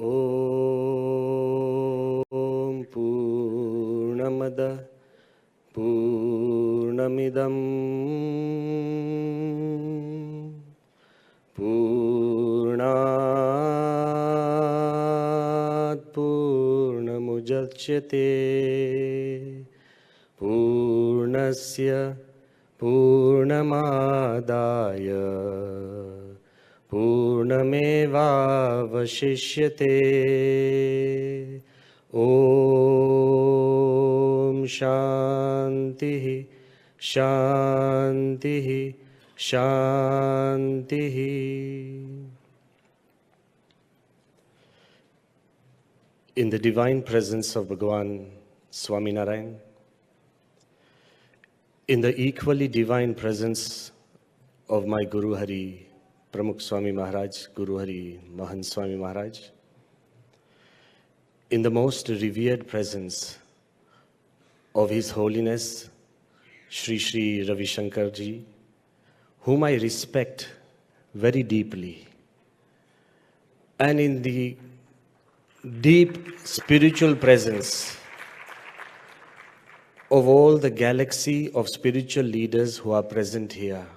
Om Purnamada Purnamidam Purnat Purnamudachyate Purnasya Purnamadaya Purnamevavashishyate. Om Shanti Shanti Shanti. In the divine presence of Bhagavan Swami Narayan, in the equally divine presence of my Guru Hari, Pramukh Swami Maharaj, Guru Hari Mahan Swami Maharaj, in the most revered presence of His Holiness Shri Shri Ravi Shankar Ji, whom I respect very deeply, and in the deep spiritual presence of all the galaxy of spiritual leaders who are present here,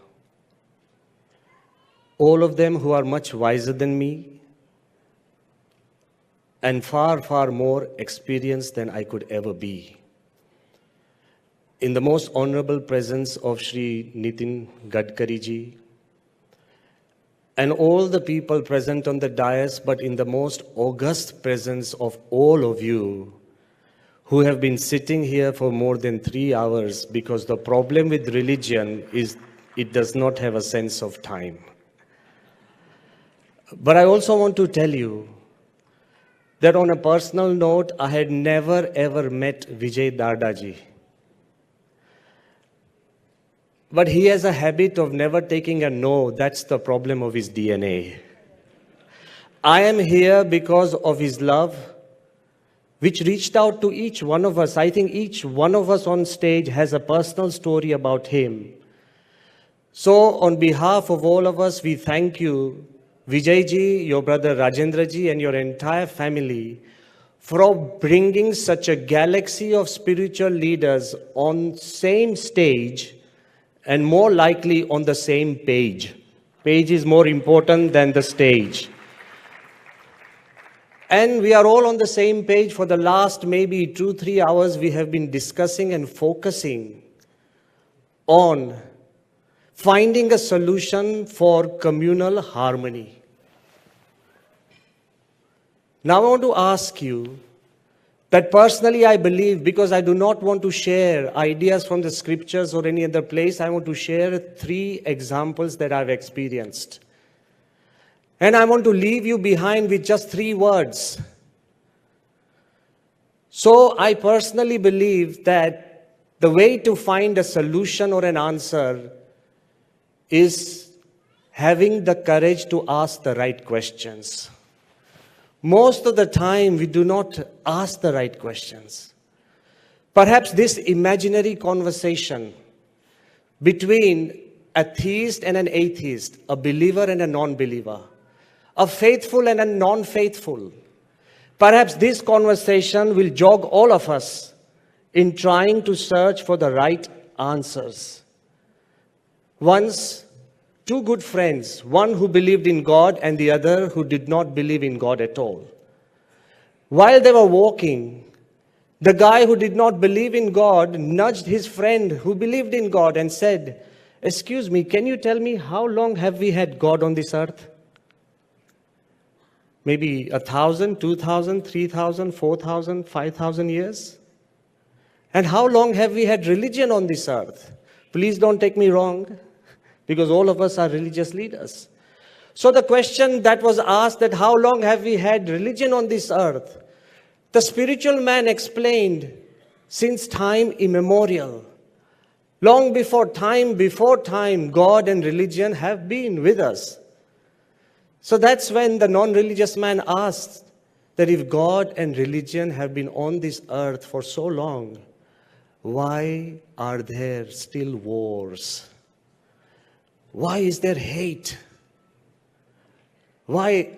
all of them who are much wiser than me and far, far more experienced than I could ever be. In the most honorable presence of Shri Nitin Gadkari ji, and all the people present on the dais, but in the most august presence of all of you who have been sitting here for more than 3 hours, because the problem with religion is it does not have a sense of time. But I also want to tell you that on a personal note, I had never ever met Vijay Dardaji. But he has a habit of never taking a no. That's the problem of his DNA. I am here because of his love, which reached out to each one of us. I think each one of us on stage has a personal story about him. So on behalf of all of us, we thank you, Vijay ji, your brother Rajendra ji, and your entire family for bringing such a galaxy of spiritual leaders on same stage, and more likely on the same page. Page is more important than the stage. And we are all on the same page. For the last maybe 2-3 hours, we have been discussing and focusing on finding a solution for communal harmony. Now I want to ask you that personally I believe, because I do not want to share ideas from the scriptures or any other place, I want to share 3 examples that I've experienced. And I want to leave you behind with just 3 words. So I personally believe that the way to find a solution or an answer is having the courage to ask the right questions. Most of the time, we do not ask the right questions. Perhaps this imaginary conversation between a theist and an atheist, a believer and a non-believer, a faithful and a non-faithful, perhaps this conversation will jog all of us in trying to search for the right answers. Once, 2 good friends, one who believed in God and the other who did not believe in God at all. While they were walking, the guy who did not believe in God nudged his friend who believed in God and said, "Excuse me, can you tell me how long have we had God on this earth?" Maybe 1,000, 2,000, 3,000, 4,000, 5,000 years? And how long have we had religion on this earth? Please don't take me wrong, because all of us are religious leaders. So the question that was asked, that how long have we had religion on this earth? The spiritual man explained, since time immemorial. Long before time, God and religion have been with us. So that's when the non-religious man asked that if God and religion have been on this earth for so long, why are there still wars? Why is there hate? Why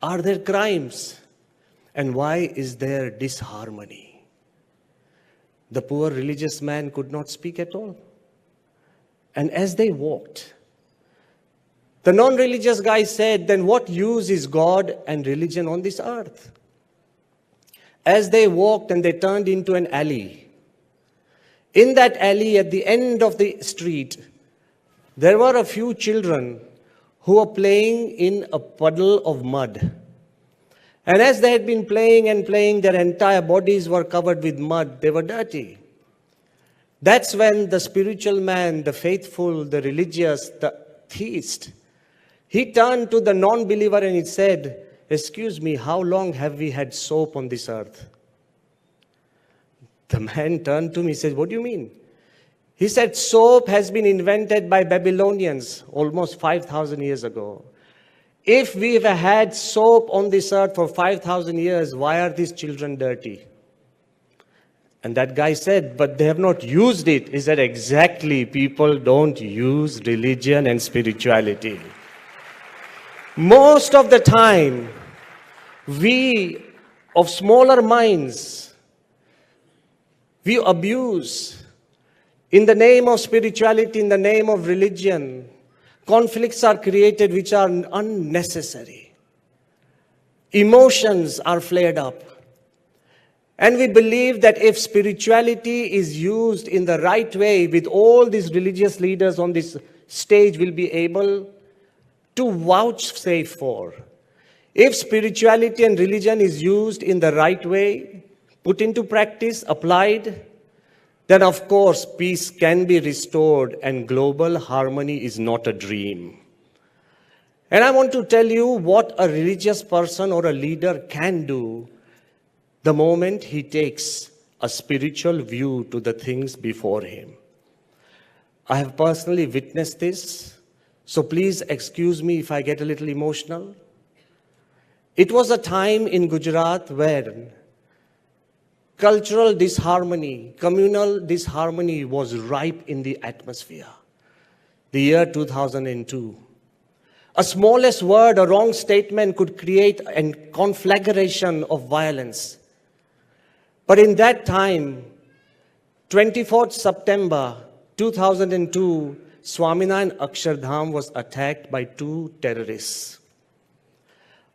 Are there crimes? And why is there disharmony? The poor religious man could not speak at all. And as they walked, the non-religious guy said, then what use is God and religion on this earth? As they walked and they turned into an alley, in that alley at the end of the street, there were a few children who were playing in a puddle of mud. And as they had been playing and playing, their entire bodies were covered with mud. They were dirty. That's when the spiritual man, the faithful, the religious, the theist, he turned to the non-believer and he said, excuse me, how long have we had soap on this earth? The man turned to me and said, what do you mean? He said, soap has been invented by Babylonians almost 5,000 years ago. If we've had soap on this earth for 5,000 years, why are these children dirty? And that guy said, but they have not used it. He said, exactly, people don't use religion and spirituality. Most of the time, we of smaller minds, we abuse in the name of spirituality, in the name of religion. Conflicts are created which are unnecessary. Emotions are flared up. And we believe that if spirituality is used in the right way, with all these religious leaders on this stage will be able to vouchsafe for. If spirituality and religion is used in the right way, put into practice, applied, then of course peace can be restored and global harmony is not a dream. And I want to tell you what a religious person or a leader can do the moment he takes a spiritual view to the things before him. I have personally witnessed this, so please excuse me if I get a little emotional. It was a time in Gujarat where cultural disharmony, communal disharmony was ripe in the atmosphere. The year 2002. A smallest word, a wrong statement could create a conflagration of violence. But in that time, 24th September 2002, Swaminarayan Akshardham was attacked by 2 terrorists.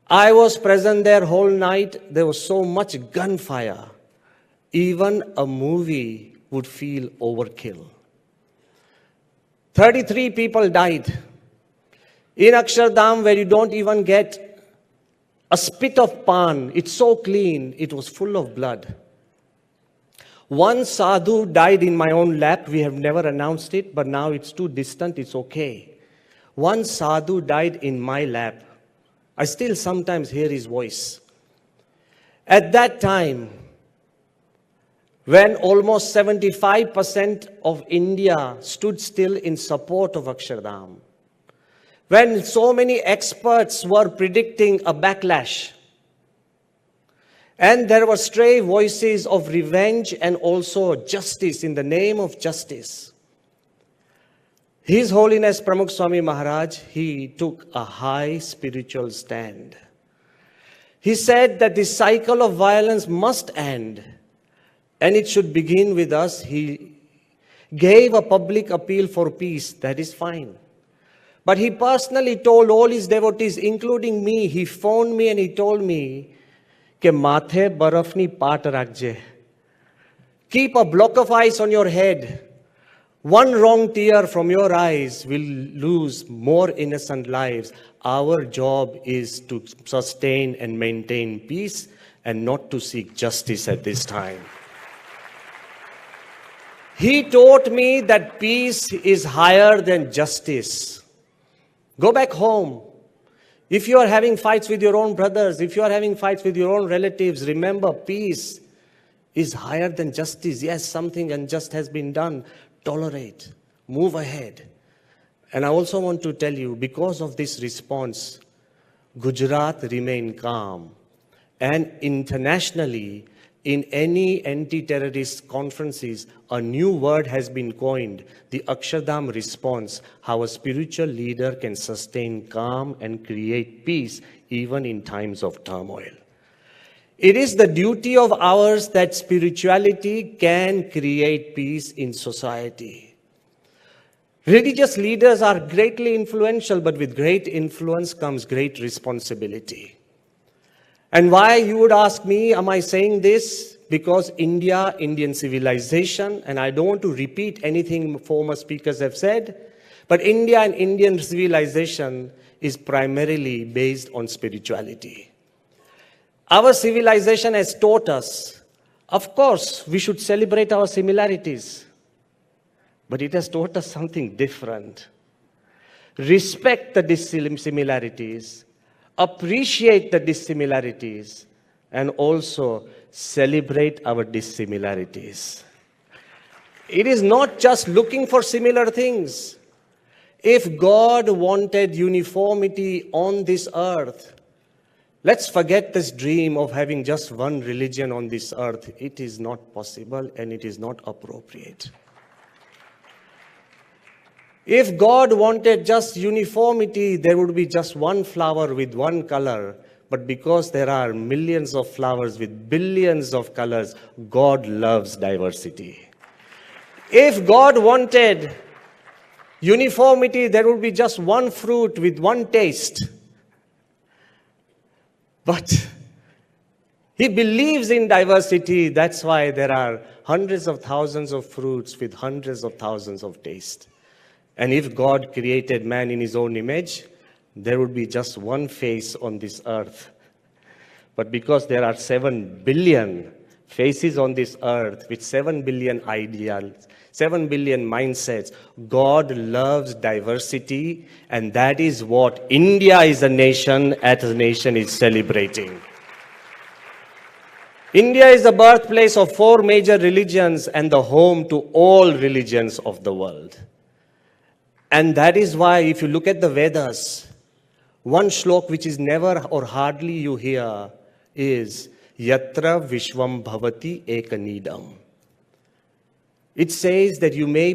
I was present there whole night. There was so much gunfire. Even a movie would feel overkill. 33 people died. In Akshardham, where you don't even get a spit of pan, it's so clean, it was full of blood. One sadhu died in my own lap. We have never announced it, but now it's too distant, it's okay. One sadhu died in my lap. I still sometimes hear his voice. At that time, when almost 75% of India stood still in support of Akshardham, when so many experts were predicting a backlash, and there were stray voices of revenge and also justice in the name of justice, His Holiness Pramukh Swami Maharaj, he took a high spiritual stand. He said that the cycle of violence must end, and it should begin with us. He gave a public appeal for peace. That is fine. But he personally told all his devotees, including me, he phoned me and he told me, ke mathe barafni paat rakje. Keep a block of ice on your head. One wrong tear from your eyes will lose more innocent lives. Our job is to sustain and maintain peace and not to seek justice at this time. He taught me that peace is higher than justice. Go back home. If you are having fights with your own brothers, if you are having fights with your own relatives, remember peace is higher than justice. Yes, something unjust has been done. Tolerate. Move ahead. And I also want to tell you, because of this response, Gujarat remained calm. And internationally, in any anti-terrorist conferences, a new word has been coined, the Akshardham response, how a spiritual leader can sustain calm and create peace even in times of turmoil. It is the duty of ours that spirituality can create peace in society. Religious leaders are greatly influential, but with great influence comes great responsibility. And why, you would ask me, am I saying this? Because India, Indian civilization, and I don't want to repeat anything former speakers have said, but India and Indian civilization is primarily based on spirituality. Our civilization has taught us, of course, we should celebrate our similarities, but it has taught us something different. Respect the dissimilarities, appreciate the dissimilarities, and also celebrate our dissimilarities. It is not just looking for similar things. If God wanted uniformity on this earth, let's forget this dream of having just one religion on this earth. It is not possible and it is not appropriate. If God wanted just uniformity, there would be just one flower with one color. But because there are millions of flowers with billions of colors, God loves diversity. If God wanted uniformity, there would be just one fruit with one taste. But He believes in diversity. That's why there are hundreds of thousands of fruits with hundreds of thousands of tastes. And if God created man in His own image, there would be just one face on this earth. But because there are 7 billion faces on this earth with 7 billion ideals, 7 billion mindsets, God loves diversity, and that is what India as a nation is celebrating. India is the birthplace of 4 major religions and the home to all religions of the world. And that is why, if you look at the Vedas, one shlok which is never or hardly you hear is Yatra Vishwam Bhavati Ekanidam. It says that we may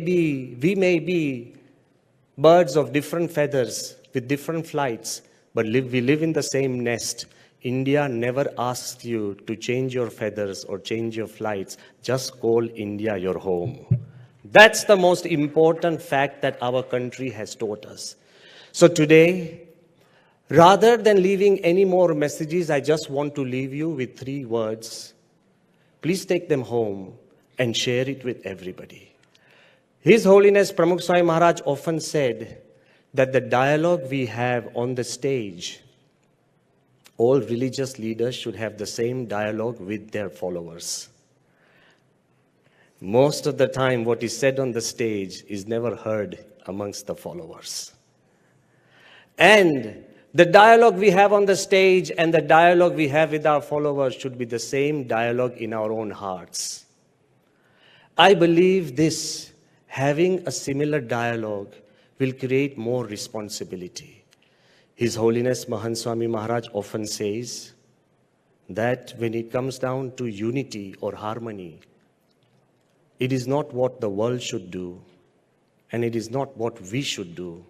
be birds of different feathers with different flights, but we live in the same nest. India never asks you to change your feathers or change your flights. Just call India your home. That's the most important fact that our country has taught us. So today, rather than leaving any more messages, I just want to leave you with 3 words. Please take them home and share it with everybody. His Holiness Pramukh Swami Maharaj often said that the dialogue we have on the stage, all religious leaders should have the same dialogue with their followers. Most of the time, what is said on the stage is never heard amongst the followers. And the dialogue we have on the stage and the dialogue we have with our followers should be the same dialogue in our own hearts. I believe this, having a similar dialogue, will create more responsibility. His Holiness Mahant Swami Maharaj often says that when it comes down to unity or harmony, it is not what the world should do, and it is not what we should do.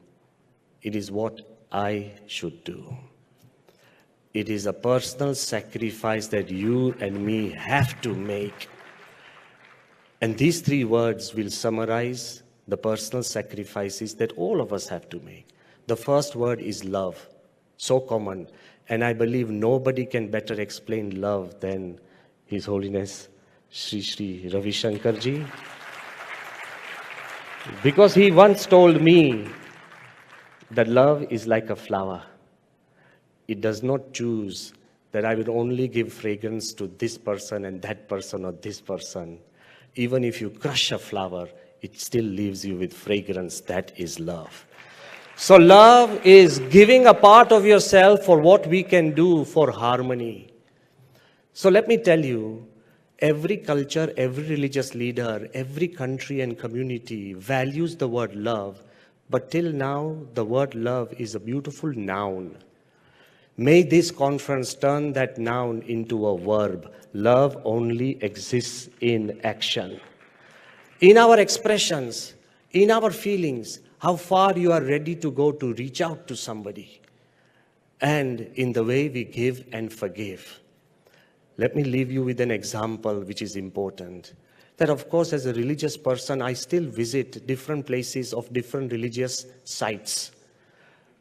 It is what I should do. It is a personal sacrifice that you and me have to make. And these 3 words will summarize the personal sacrifices that all of us have to make. The first word is love, so common. And I believe nobody can better explain love than His Holiness Sri Ravi Shankar Ji. Because he once told me that love is like a flower. It does not choose that I will only give fragrance to this person and that person or this person. Even if you crush a flower, it still leaves you with fragrance. That is love. So love is giving a part of yourself for what we can do for harmony. So let me tell you, every culture, every religious leader, every country and community values the word love. But till now, the word love is a beautiful noun. May this conference turn that noun into a verb. Love only exists in action. In our expressions, in our feelings, how far you are ready to go to reach out to somebody. And in the way we give and forgive. Let me leave you with an example which is important. That of course, as a religious person, I still visit different places of different religious sites.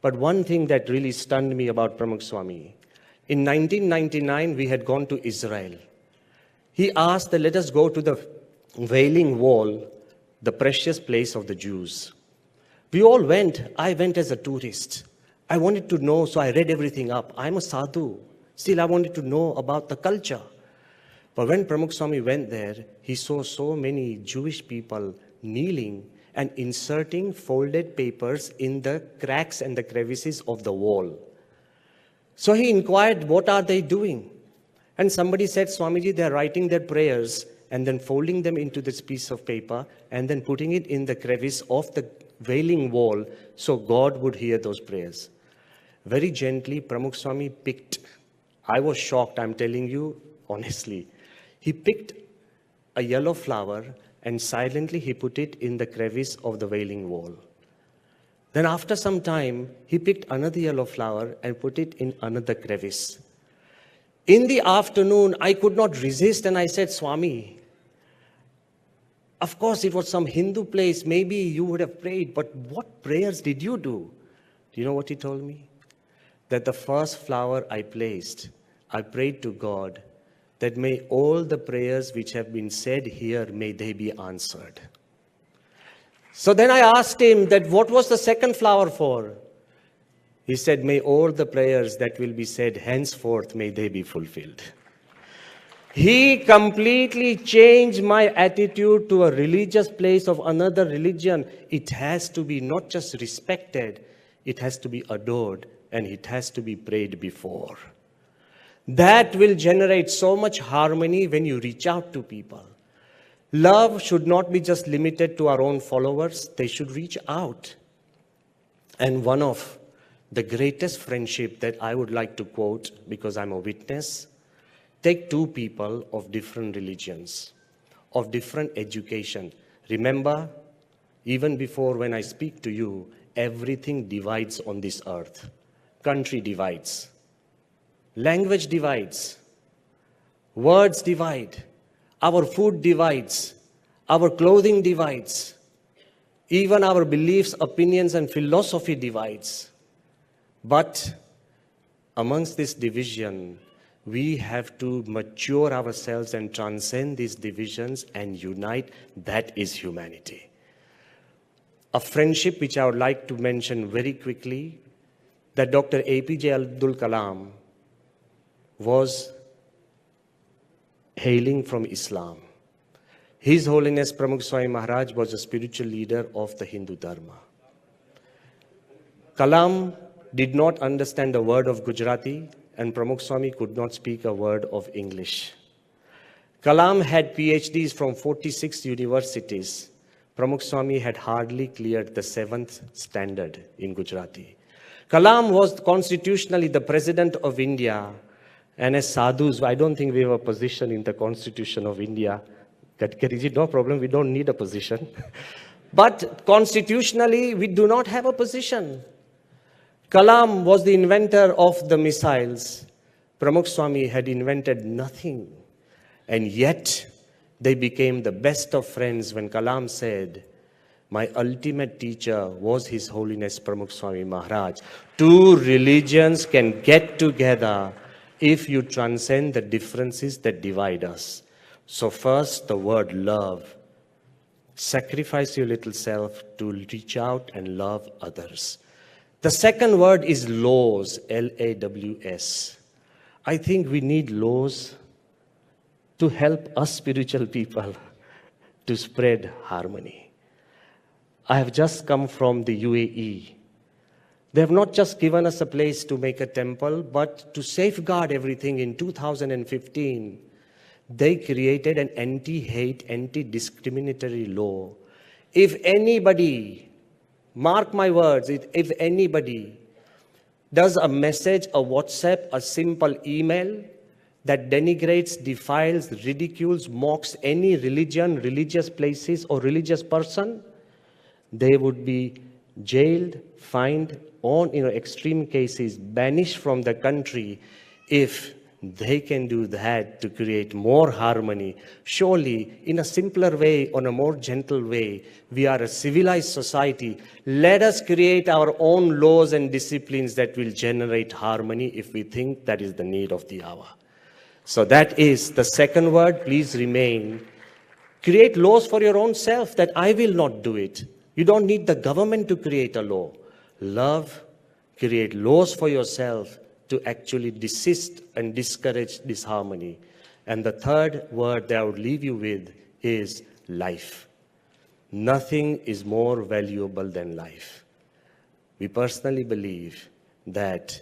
But one thing that really stunned me about Pramukh Swami, in 1999, we had gone to Israel. He asked that let us go to the Wailing Wall, the precious place of the Jews. We all went. I went as a tourist. I wanted to know, so I read everything up. I'm a sadhu. Still, I wanted to know about the culture. But when Pramukh Swami went there, he saw so many Jewish people kneeling and inserting folded papers in the cracks and the crevices of the wall. So he inquired, what are they doing? And somebody said, Swamiji, they're writing their prayers and then folding them into this piece of paper and then putting it in the crevice of the Wailing Wall so God would hear those prayers. Very gently, Pramukh Swami picked. I was shocked, I'm telling you honestly. He picked a yellow flower and silently he put it in the crevice of the Wailing Wall. Then after some time, he picked another yellow flower and put it in another crevice. In the afternoon, I could not resist and I said, Swami, of course it was some Hindu place, maybe you would have prayed, but what prayers did you do? Do you know what he told me? That the first flower I placed, I prayed to God that may all the prayers which have been said here, may they be answered. So then I asked him that what was the second flower for? He said, may all the prayers that will be said henceforth, may they be fulfilled. He completely changed my attitude to a religious place of another religion. It has to be not just respected, it has to be adored, and it has to be prayed before. That will generate so much harmony when you reach out to people. Love should not be just limited to our own followers. They should reach out. And one of the greatest friendship that I would like to quote, because I'm a witness, take two people of different religions, of different education. Remember, even before when I speak to you, everything divides on this earth. Country divides. Language divides. Words divide. Our food divides. Our clothing divides. Even our beliefs, opinions, and philosophy divides. But amongst this division, we have to mature ourselves and transcend these divisions and unite. That is humanity. A friendship which I would like to mention very quickly, that Dr. APJ Abdul Kalam was hailing from Islam. His Holiness Pramukh Swami Maharaj was a spiritual leader of the Hindu Dharma. Kalam did not understand a word of Gujarati, and Pramukh Swami could not speak a word of English. Kalam had PhDs from 46 universities. Pramukh Swami had hardly cleared the 7th standard in Gujarati. Kalam was constitutionally the president of India, and as sadhus, I don't think we have a position in the Constitution of India. Gadkariji, no problem, we don't need a position. But constitutionally, we do not have a position. Kalam was the inventor of the missiles. Pramukh Swami had invented nothing. And yet, they became the best of friends when Kalam said, my ultimate teacher was His Holiness Pramukh Swami Maharaj. Two religions can get together if you transcend the differences that divide us. So first, the word love. Sacrifice your little self to reach out and love others. The second word is laws, L-A-W-S. I think we need laws to help us spiritual people to spread harmony. I have just come from the UAE. They have not just given us a place to make a temple, but to safeguard everything in 2015, they created an anti-hate, anti-discriminatory law. If anybody, mark my words, if anybody Does a message, a WhatsApp, a simple email that denigrates, defiles, ridicules, mocks any religion, religious places, or religious person, they would be jailed, fined, or in extreme cases, banished from the country if they can do that to create more harmony. Surely, in a simpler way, on a more gentle way, we are a civilized society. Let us create our own laws and disciplines that will generate harmony if we think that is the need of the hour. So that is the second word, please remain. Create laws for your own self that I will not do it. You don't need the government to create a law. Love, create laws for yourself to actually desist and discourage disharmony. And the third word that I would leave you with is life. Nothing is more valuable than life. We personally believe that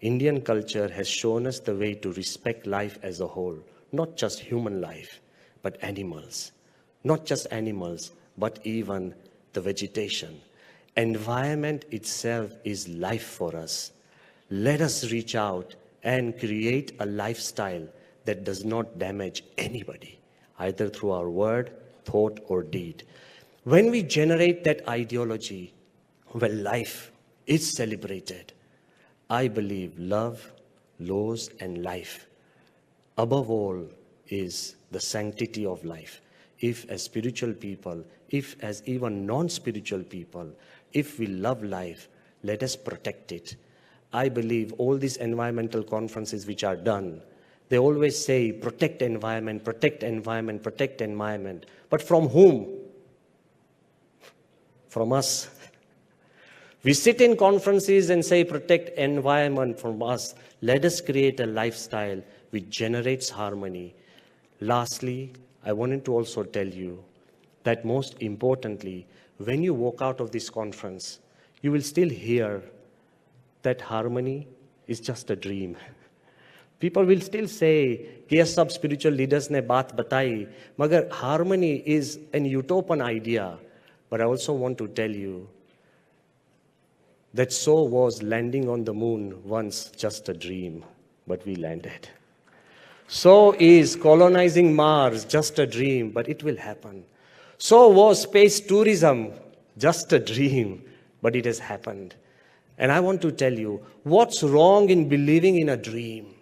Indian culture has shown us the way to respect life as a whole, not just human life, but animals. Not just animals, but even the vegetation. Environment itself is life for us. Let us reach out and create a lifestyle that does not damage anybody, either through our word, thought, or deed. When we generate that ideology, where life is celebrated, I believe love, laws, and life, above all, is the sanctity of life. If as spiritual people, if as even non-spiritual people, if we love life, let us protect it. I believe all these environmental conferences which are done, they always say, protect environment, protect environment, protect environment. But from whom? From us. We sit in conferences and say, protect environment from us. Let us create a lifestyle which generates harmony. Lastly, I wanted to also tell you that most importantly, when you walk out of this conference, you will still hear that harmony is just a dream. People will still say कि ये सब spiritual leaders ने बात बताई, मगर harmony is an utopian idea. But I also want to tell you that so was landing on the moon once just a dream, but we landed. So is colonizing Mars just a dream, but it will happen. So was space tourism just a dream, but it has happened. And I want to tell you, what's wrong in believing in a dream?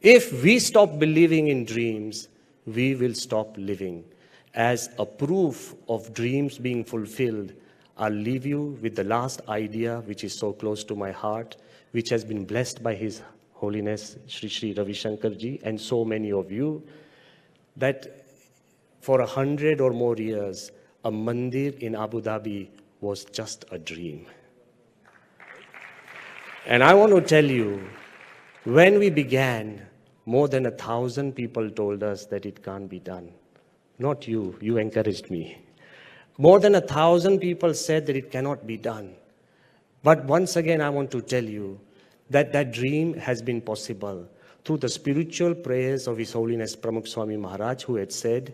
If we stop believing in dreams, we will stop living. As a proof of dreams being fulfilled, I'll leave you with the last idea, which is so close to my heart, which has been blessed by His Holiness Sri Ravi Shankar Ji and so many of you, that for 100 or more years, a mandir in Abu Dhabi was just a dream. And I want to tell you, when we began, more than 1,000 people told us that it can't be done. Not you, you encouraged me. More than 1,000 people said that it cannot be done. But once again, I want to tell you that that dream has been possible through the spiritual prayers of His Holiness Pramukh Swami Maharaj, who had said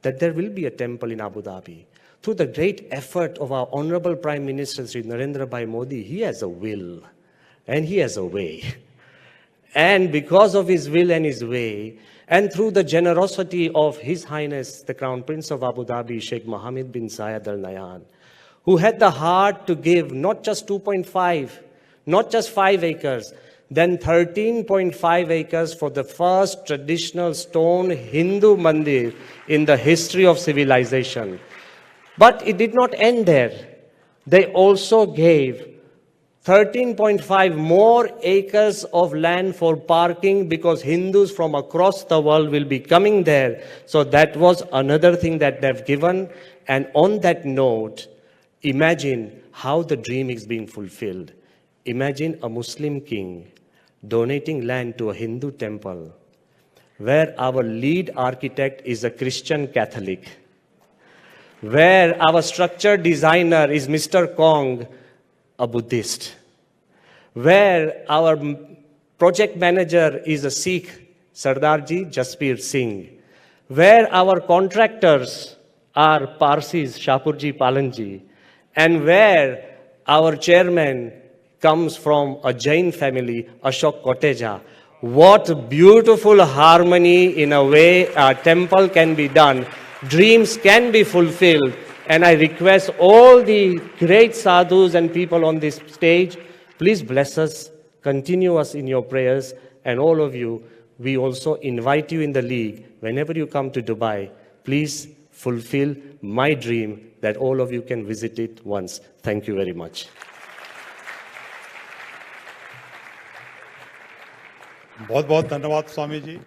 that there will be a temple in Abu Dhabi. Through the great effort of our Honorable Prime Minister Sri Narendra Bhai Modi, he has a will and he has a way. And because of his will and his way, and through the generosity of His Highness, the Crown Prince of Abu Dhabi, Sheikh Mohammed bin Zayed Al Nahyan, who had the heart to give not just 2.5, not just 5 acres, then 13.5 acres for the first traditional stone Hindu mandir in the history of civilization. But it did not end there. They also gave 13.5 more acres of land for parking because Hindus from across the world will be coming there. So that was another thing that they've given. And on that note, imagine how the dream is being fulfilled. Imagine a Muslim king donating land to a Hindu temple where our lead architect is a Christian Catholic, where our structure designer is Mr. Kong, a Buddhist, where our project manager is a Sikh, Sardarji Jaspir Singh, where our contractors are Parsis, Shapurji Palanji, and where our chairman comes from a Jain family, Ashok Koteja. What beautiful harmony in a way a temple can be done. Dreams can be fulfilled. And I request all the great sadhus and people on this stage, please bless us, continue us in your prayers, and all of you, we also invite you in the league, whenever you come to Dubai, please fulfill my dream that all of you can visit it once. Thank you very much. बहुत बहुत धन्यवाद स्वामी जी।